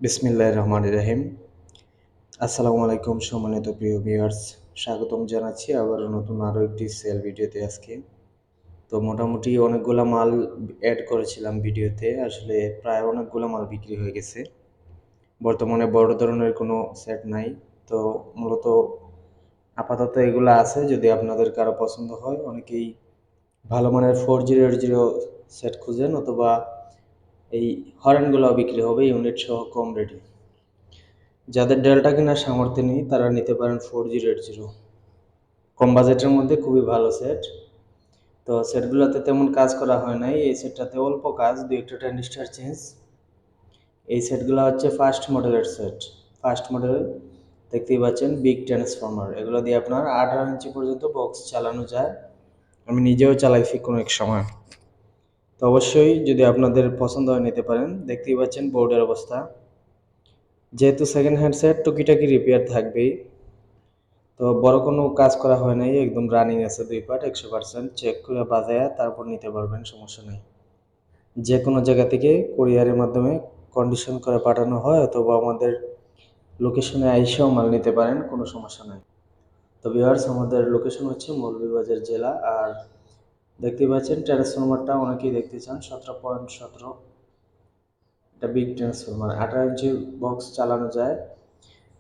বিসমিল্লাহির রহমানির রহিম। আসসালামু আলাইকুম সম্মানিত প্রিয় ভিউয়ার্স, স্বাগতম জানাচ্ছি আবারও নতুন আরও একটি সেল ভিডিওতে আজকে। তো মোটামুটি অনেকগুলা মাল অ্যাড করেছিলাম ভিডিওতে, আসলে প্রায় অনেকগুলো মাল বিক্রি হয়ে গেছে। বর্তমানে বড় ধরনের কোনো সেট নাই, তো মূলত আপাতত এগুলো আছে। যদি আপনাদের কারো পছন্দ হয়, অনেকেই ভালো মানের 4080 সেট খুঁজেন, অথবা এই হরেনগুলো বিক্রি হবে ইউনিট সহ কম রেটে। যাদের ডেল্টা কেনার সামর্থ্য নেই তারা নিতে পারেন 4080, কম বাজেটের মধ্যে খুবই ভালো সেট। তো সেটগুলোতে তেমন কাজ করা হয় নাই, এই সেটটাতে অল্প কাজ, দুই একটা ট্রানজিস্টার চেঞ্জ। এই সেটগুলো হচ্ছে ফার্স্ট মডেলের সেট। ফার্স্ট মডেল দেখতেই পাচ্ছেন, বিগ ট্রান্সফর্মার। এগুলো দিয়ে আপনার 18 ইঞ্চি পর্যন্ত বক্স চালানো যায়, আমি নিজেও চালাইছি কোনো এক সময়। তো অবশ্যই যদি আপনাদের পছন্দ হয় নিতে পারেন। দেখতেই পাচ্ছেন বোর্ডের অবস্থা, যেহেতু সেকেন্ড হ্যান্ড সেট টুকিটাকি রিপেয়ার থাকবেই। তো বড় কোনো কাজ করা হয় নাই, একদম রানিং আছে, 2 পার্ট 100% চেক করে বাজায়া তারপর নিতে পারবেন, সমস্যা নেই। যে কোনো জায়গা থেকে কুরিয়ারের মাধ্যমে কন্ডিশন করে পাঠানো হয়, অথবা আমাদের লোকেশনে আইসেও মাল নিতে পারেন, কোনো সমস্যা নাই। তো ভিউয়ার্স, আমাদের লোকেশন হচ্ছে মৌলভীবাজার জেলা। আর দেখতে পাচ্ছেন ট্রান্সফরমারটা অনেকেই দেখতে চান, 17.17। এটা বিগ ট্রান্সফরমার, 18 ইঞ্চি বক্স চালানো যায়,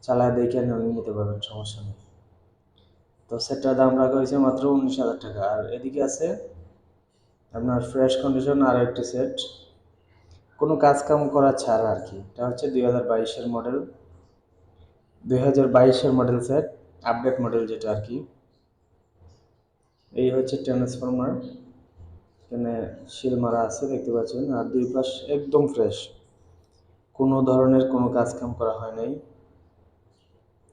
চালায় দেখে নিতে পারবেন, সমস্যা নেই। তো সেটটার দাম রাখা হয়েছে মাত্র 19,000 টাকা। আর এদিকে আছে আপনার ফ্রেশ কন্ডিশন আরও একটি সেট, কোনো কাজ কাম করা ছাড়া আর কি। এটা হচ্ছে 2022-এর মডেল, 2022-এর মডেল সেট, আপডেট মডেল যেটা আর কি। এই হচ্ছে ট্রান্সফরমার, এখানে শিল মারা আছে দেখতে পাচ্ছেন, আর দুই পাশ একদম ফ্রেশ, কোনো ধরনের কোনো কাজ কাম করা হয় নাই।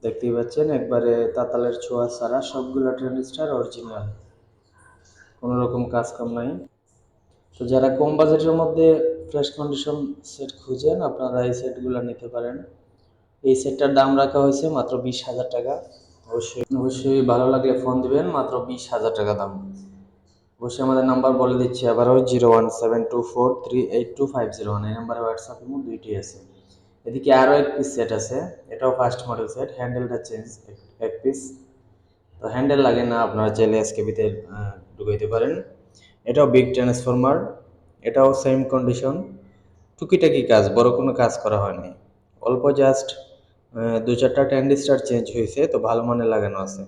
দেখতেই পাচ্ছেন একবারে তাতালের ছোঁয়া ছাড়া সবগুলো ট্রানজিস্টার অরিজিনাল, কোনো রকম কাজ কাম নাই। তো যারা কম বাজেটের মধ্যে ফ্রেশ কন্ডিশন সেট খুঁজেন, আপনারা এই সেটগুলো নিতে পারেন। এই সেটটার দাম রাখা হয়েছে মাত্র 20,000 টাকা। অবশ্যই ভালো লাগলে ফোন দিবেন, মাত্র 20,000 টাকা দাম। অবশ্যই আমাদের নাম্বার বলে দিচ্ছি আবারও, 0172438250। এই নাম্বারে হোয়াটসঅ্যাপ এবং দুইটি আছে। এদিকে আরও এক পিস সেট আছে, এটাও ফার্স্ট মডেল সেট, হ্যান্ডেলটা চেঞ্জ এক পিস। তো হ্যান্ডেল লাগে না, আপনারা চাইলে এসকেবিতে ঢুকাইতে পারেন। এটাও বিগ ট্রান্সফরমার, এটাও সেম কন্ডিশন, টুকিটাকি কাজ, বড় কোনো কাজ করা হয়নি, অল্প জাস্ট 2-4টা ট্রানজিস্টার চেঞ্জ হয়েছে, তো ভালো মানের লাগানো আছে,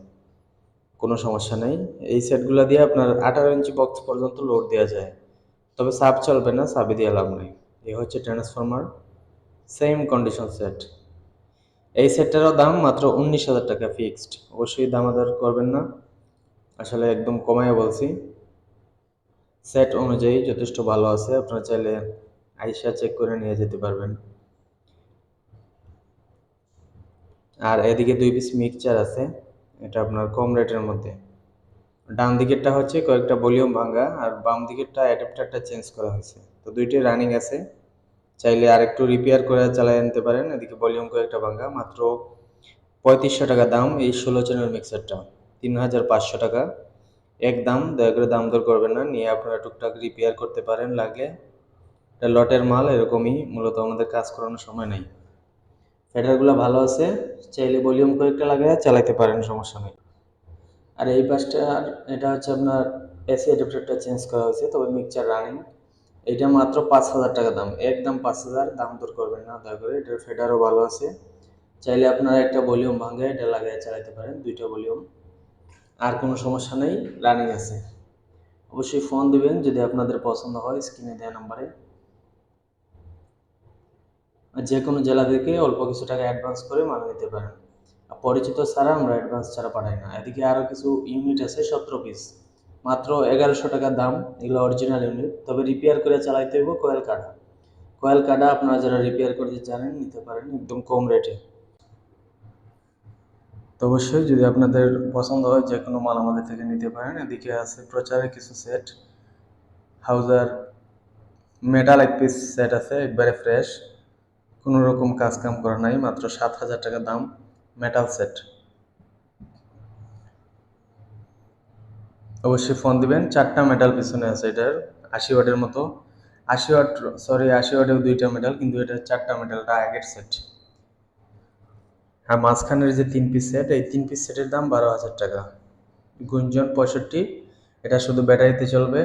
কোনো সমস্যা নেই। এই সেটগুলো দিয়ে আপনার 18 ইঞ্চি বক্স পর্যন্ত লোড দেওয়া যায়, তবে সাব চলবে না, সাবি দিয়ে লাভ নেই। এই হচ্ছে ট্রান্সফরমার, সেম কন্ডিশন সেট। এই সেটটারও দাম মাত্র 19,000 টাকা ফিক্সড, অবশ্যই দামাদার করবেন না, আসলে একদম কমায় বলছি। সেট অনুযায়ী যথেষ্ট ভালো আছে, আপনারা চাইলে আইসা চেক করে নিয়ে যেতে পারবেন। আর এদিকে 2 পিস মিক্সচার আছে, এটা আপনার কম রেটের মধ্যে। ডান দিকেরটা হচ্ছে কয়েকটা ভলিউম ভাঙা, আর বাম দিকেরটা অ্যাডাপ্টারটা চেঞ্জ করা হয়েছে। তো দুইটাই রানিং আছে, চাইলে আরেকটু রিপেয়ার করে চালিয়ে আনতে পারেন। এদিকে ভলিউম কয়েকটা ভাঙা, মাত্র 3500 টাকা দাম এই 16 চ্যানেল মিক্সারটা, 3,500 টাকা একদম। দয়া করে দাম দর করবেন না, নিয়ে আপনারা টুকটাক রিপেয়ার করতে পারেন লাগলে। এটা লটের মাল, এরকমই মূলত আমাদের কাজ করানোর সময় নেই। ফেডারগুলো ভালো আছে, চাইলে ভলিউম কয়েকটা লাগায় চালাতে পারেন, সমস্যা নেই। আর এই পাশটার এটা হচ্ছে আপনার এসি অ্যাডাপ্টারটা চেঞ্জ করা হয়েছে, তবে মিক্সচার রানিং। এটা মাত্র 5,000 টাকা দাম, একদম 5,000, দাম দর করবেন না দয়া করে। এটার ফেডারও ভালো আছে, চাইলে আপনারা একটা ভলিউম ভাঙে এটা লাগিয়ে চালাতে পারেন, 2টা ভলিউম, আর কোনো সমস্যা নেই, রানিং আছে। অবশ্যই ফোন দিবেন যদি আপনাদের পছন্দ হয়, স্ক্রিনে দেওয়া নাম্বারে। যে কোনো জেলা থেকে অল্প কিছু টাকা অ্যাডভান্স করে মাল নিতে পারেন। পরিচিত ছাড়া আমরা অ্যাডভান্স ছাড়া পাঠাই না। এদিকে আরও কিছু ইউনিট আছে, 17 পিস, মাত্র 1100 টাকা দাম। এগুলো অরিজিনাল ইউনিট, তবে রিপেয়ার করে চালাইতে হইব কয়েল কাটা। কয়েল কাটা আপনারা যারা রিপেয়ার করতে জানেন নিতে পারেন একদম কম রেটে। তো অবশ্যই যদি আপনাদের পছন্দ হয় যে কোনো মাল আমাদের থেকে নিতে পারেন। এদিকে আছে প্রচারের কিছু সেট, হাউজার মেটাল এক পিস সেট আছে, একবারে ফ্রেশ, কোনো রকম কাজ কাম করা নাই, মাত্র 7,000 টাকা দাম, মেটাল সেট। অবশ্যই ফোন দিবেন, 4টা মেটাল পিছনে আছে, এটার 80 ওয়াটের মতো 80 ওয়াট, সরি 80 ওয়াটেও 2টা মেটাল, কিন্তু এটা 4টা মেটালটা আগের সেট। হ্যাঁ, মাঝখানের যে 3 পিস সেট, এই 3 পিস সেটের দাম 12,000 টাকা। গুঞ্জন 65, এটা শুধু ব্যাটারিতে চলবে।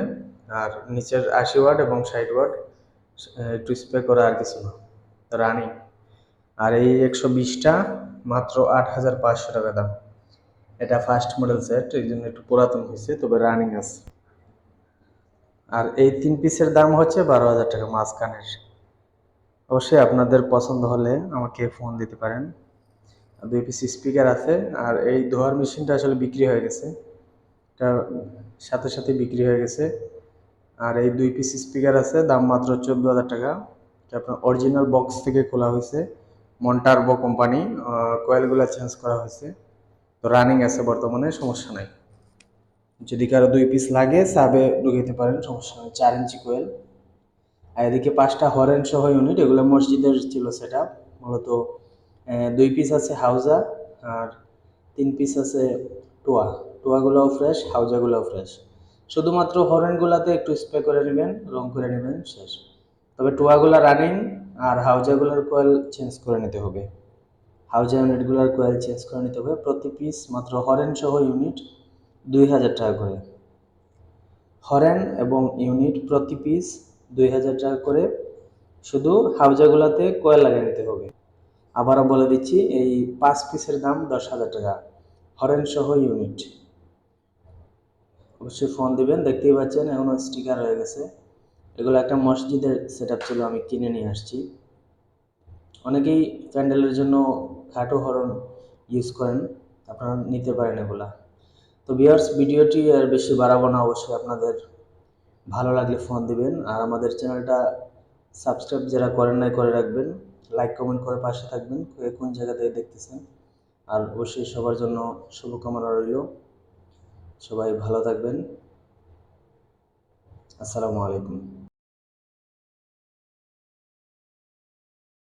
আর নিচের 80 ওয়াট এবং 60 ওয়াট একটু স্প্রে করা, আর কিছু না, রানিং। আর এই 120টা মাত্র 8,500 টাকা দাম। এটা ফার্স্ট মডেল সেট, এই জন্য একটু পুরাতন হয়েছে, তবে রানিং আছে। আর এই 3 পিসের দাম হচ্ছে 12,000 টাকা মাঝখানের। অবশ্যই আপনাদের পছন্দ হলে আমাকে ফোন দিতে পারেন। 2 পিস স্পিকার আছে। আর এই ধোয়ার মেশিনটা আসলে বিক্রি হয়ে গেছে, এটা সাথে সাথে বিক্রি হয়ে গেছে। আর এই 2 পিস স্পিকার আছে, দাম মাত্র 14,000 টাকা। আপনার অরিজিনাল বক্স থেকে খোলা হয়েছে, মন্টারবো কোম্পানি। কয়েলগুলো চেঞ্জ করা হয়েছে, তো রানিং আছে বর্তমানে, সমস্যা নাই। যদি কারো 2 পিস লাগে সাবে ঢুকাইতে পারেন, সমস্যা নেই। 4 ইঞ্চি কোয়েল। আর এদিকে 5টা হরেন সহ ইউনিট, এগুলো মসজিদের ছিল সেট আপ মূলত। 2 পিস আছে হাউজা, আর 3 পিস আছে টোয়া। টোয়াগুলোও ফ্রেশ, হাউজাগুলোও ফ্রেশ। শুধুমাত্র হরেনগুলাতে একটু স্প্রে করে নেবেন, রং করে নেবেন, শেষ। তবে টোয়াগুলা রানিং, আর হাউজাগুলোর কোয়েল চেঞ্জ করে নিতে হবে। হাউজা ইউনিটগুলোর কোয়েল চেঞ্জ করে নিতে হবে। প্রতি পিস মাত্র হরেন সহ ইউনিট 2,000 টাকা করে। হরেন এবং ইউনিট প্রতি পিস 2,000 টাকা করে। শুধু হাউজাগুলোতে কয়েল লাগিয়ে নিতে হবে। আবারও বলে দিচ্ছি, এই 5 পিসের দাম 10,000 টাকা, হরেন সহ ইউনিট। অবশ্যই ফোন দিবেন। দেখতেই পাচ্ছেন এখনও স্টিকার হয়ে গেছে। এগুলো একটা মসজিদের সেট আপ ছিল, আমি কিনে নিয়ে আসছি। অনেকেই প্যান্ডেলের জন্য খাটো হরন ইউজ করেন, আপনারা নিতে পারেন এগুলা। তো ভিউয়ার্স, ভিডিওটি আর বেশি বাড়াবো না। অবশ্যই আপনাদের ভালো লাগলে ফোন দিবেন। আর আমাদের চ্যানেলটা সাবস্ক্রাইব যারা করেন নাই করে রাখবেন, লাইক কমেন্ট করে পাশে থাকবেন, কোন জায়গা থেকে দেখতেছেন। আর অবশ্যই সবার জন্য শুভকামনা রইল। সবাই ভালো থাকবেন। আসসালামু আলাইকুম।